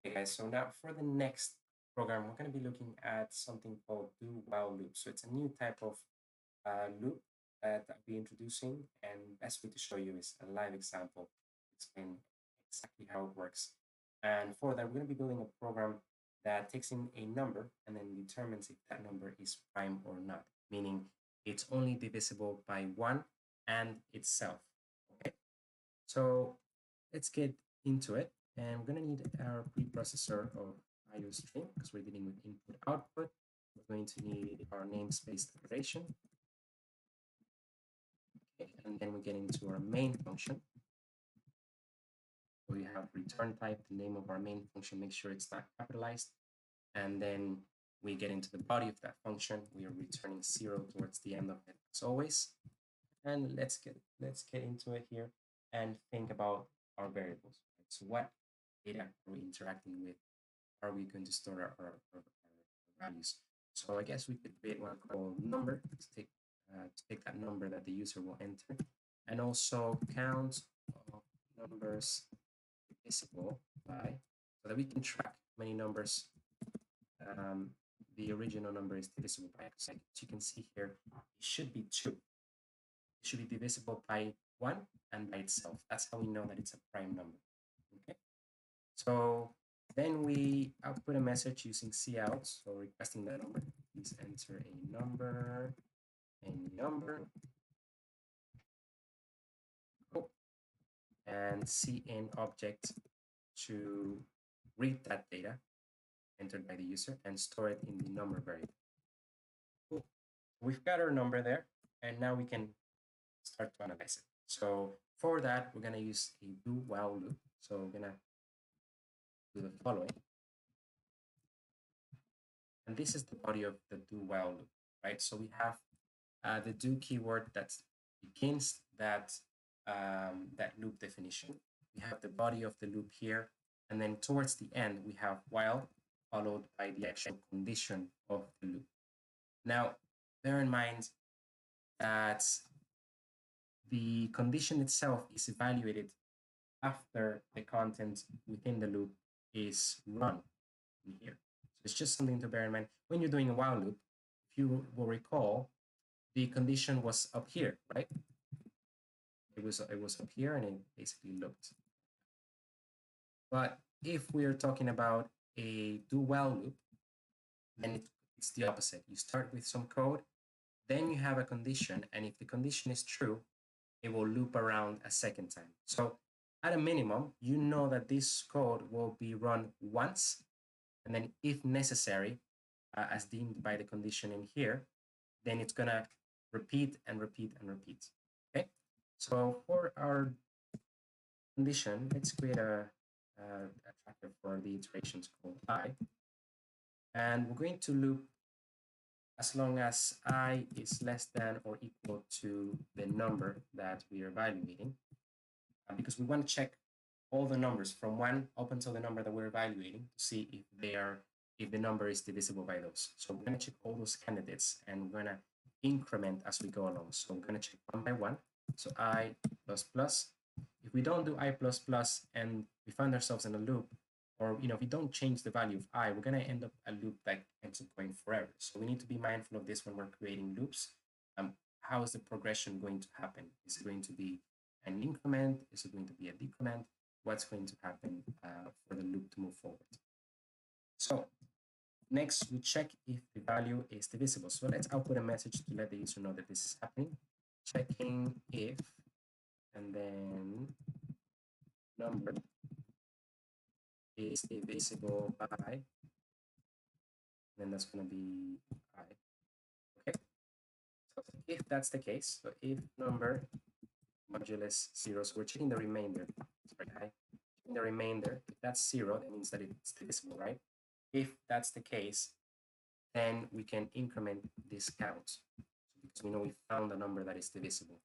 Okay, guys, so now for the next program, we're going to be looking at something called do while loop. So it's a new type of loop that I'll be introducing, and best way to show you is a live example to explain exactly how it works. And for that, we're going to be building a program that takes in a number and then determines if that number is prime or not, meaning it's only divisible by 1 and itself. Okay, so let's get into it. And we're going to need our preprocessor of IO string because we're dealing with input output. We're going to need our namespace declaration. Okay, and then we get into our main function. So we have return type, the name of our main function, make sure it's not capitalized. And then we get into the body of that function. We are returning 0 towards the end of it as always. And let's get into it here and think about our variables. Right? So what data are we interacting with? Are we going to store our values? So I guess we could create one called number to take that number that the user will enter, and also count of numbers divisible by, so that we can track how many numbers the original number is divisible by. So as you can see here, it should be 2. It should be divisible by 1 and by itself. That's how we know that it's a prime number. Okay. So then we output a message using cout, so requesting that number. Please enter a number, any number. Cool. And cin object to read that data entered by the user and store it in the number variable. Cool. We've got our number there, and now we can start to analyze it. So for that, we're going to use a do while loop. So we're going to do the following. And this is the body of the do while loop, right? So we have the do keyword that begins that loop definition. We have the body of the loop here, and then towards the end we have while followed by the actual condition of the loop. Now, bear in mind that the condition itself is evaluated after the content within the loop is run in here. So it's just something to bear in mind when you're doing a while loop. If you will recall, the condition was up here, right? It was up here and it basically looped. But if we're talking about a do while loop, then it's the opposite. You start with some code, then you have a condition, and if the condition is true, it will loop around a second time. So at a minimum, you know that this code will be run once, and then if necessary, as deemed by the condition in here, then it's gonna repeat and repeat and repeat. Okay, so for our condition, let's create a tracker for the iterations called I, and we're going to loop as long as I is less than or equal to the number that we are evaluating, because we want to check all the numbers from 1 up until the number that we're evaluating to see if the number is divisible by those. So we're going to check all those candidates and we're going to increment as we go along. So we're going to check one by one. So I plus plus. If we don't do I plus plus and we find ourselves in a loop, or if we don't change the value of I, we're going to end up a loop that ends up going forever. So we need to be mindful of this when we're creating loops. How is the progression going to happen? Is it going to be an increment? Is it going to be a decrement? What's going to happen for the loop to move forward? So next, we check if the value is divisible. So let's output a message to let the user know that this is happening. Checking if, and then number is divisible by, then that's going to be I. Okay. So if that's the case, so if number modulus 0, so we're checking the remainder. Sorry, I. Checking the remainder. If that's 0, that means that it's divisible, right? If that's the case, then we can increment this count because we know we found a number that is divisible.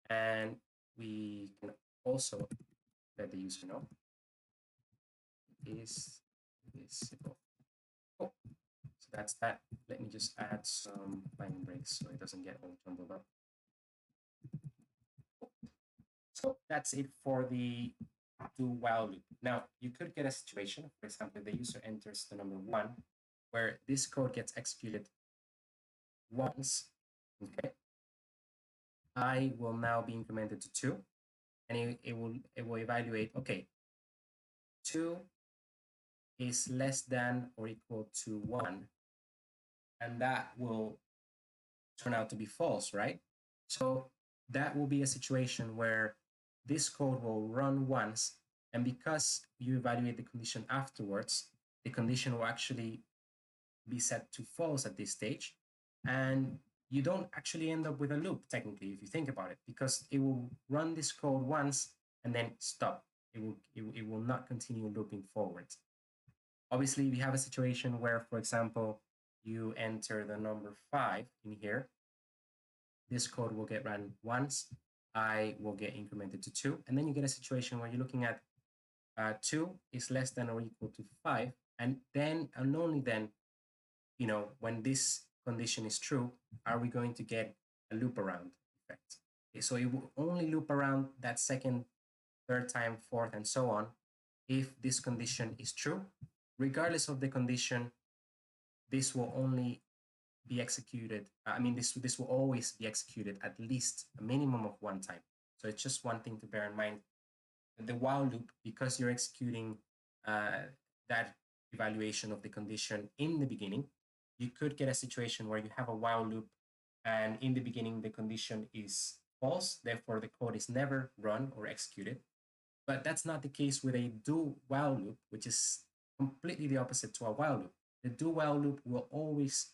And we can also let the user know it is divisible. Oh, so that's that. Let me just add some line breaks so it doesn't get all jumbled up. So that's it for the do while loop. Now, you could get a situation, for example, the user enters the number 1, where this code gets executed once, okay? I will now be incremented to 2, and it will evaluate, okay, 2 is less than or equal to 1, and that will turn out to be false, right? So that will be a situation where this code will run once, and because you evaluate the condition afterwards, the condition will actually be set to false at this stage, and you don't actually end up with a loop technically if you think about it, because it will run this code once and then stop. It will not continue looping forward. Obviously, we have a situation where, for example, you enter the number 5 in here. This code will get run once. I will get incremented to 2. And then you get a situation where you're looking at 2 is less than or equal to 5. And then, and only then, when this condition is true, are we going to get a loop around effect. Okay, so it will only loop around that second, third time, fourth, and so on if this condition is true. Regardless of the condition, this will only be executed. This will always be executed at least a minimum of 1 time. So it's just one thing to bear in mind. The while loop, because you're executing that evaluation of the condition in the beginning, you could get a situation where you have a while loop, and in the beginning the condition is false, therefore the code is never run or executed. But that's not the case with a do while loop, which is completely the opposite to a while loop. The do while loop will always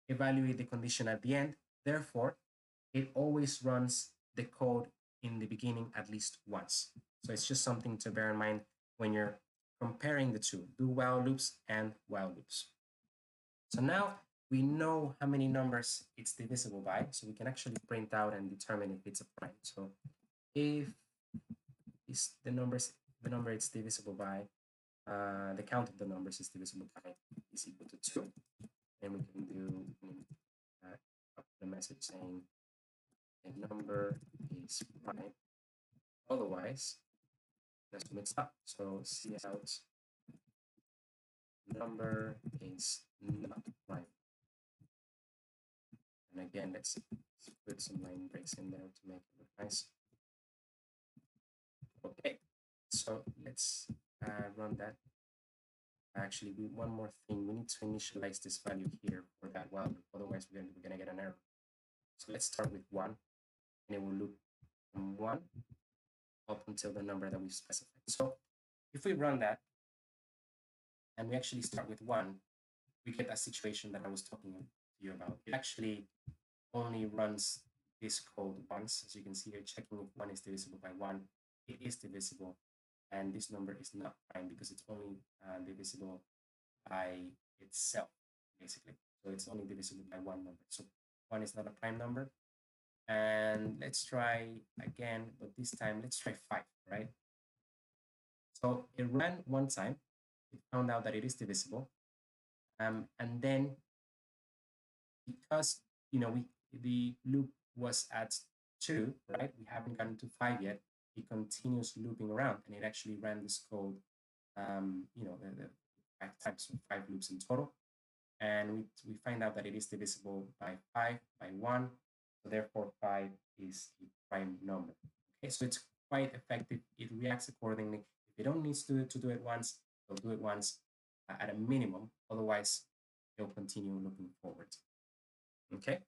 evaluate the condition at the end. Therefore, it always runs the code in the beginning at least once. So it's just something to bear in mind when you're comparing the two, do while loops and while loops. So now we know how many numbers it's divisible by, so we can actually print out and determine if it's a prime. So if the number it's divisible by, the count of the numbers is divisible by is equal to 2, then we can do the message saying a number is prime. Otherwise, let's mix up. So cout number is not prime. And again, let's put some line breaks in there to make it look nice. Okay, so let's run that. Actually, one more thing. We need to initialize this value here for that while loop. Otherwise, we're gonna get an error. So let's start with 1, and it will loop from 1 up until the number that we specified. So if we run that, and we actually start with 1, we get that situation that I was talking to you about. It actually only runs this code once. As you can see here, checking if 1 is divisible by 1. It is divisible, and this number is not prime because it's only divisible by itself, basically. So it's only divisible by 1 number. So 1 is not a prime number. And let's try again, but this time let's try 5, right? So it ran 1 time. It found out that it is divisible. And then because the loop was at 2, right? We haven't gotten to 5 yet. It continues looping around, and it actually ran this code, the 5 times, so 5 loops in total. And we find out that it is divisible by 5, by 1. So therefore, 5 is a prime number. Okay, so it's quite effective. It reacts accordingly. If you don't need to do it once, it'll do it once at a minimum. Otherwise, it'll continue looking forward. Okay,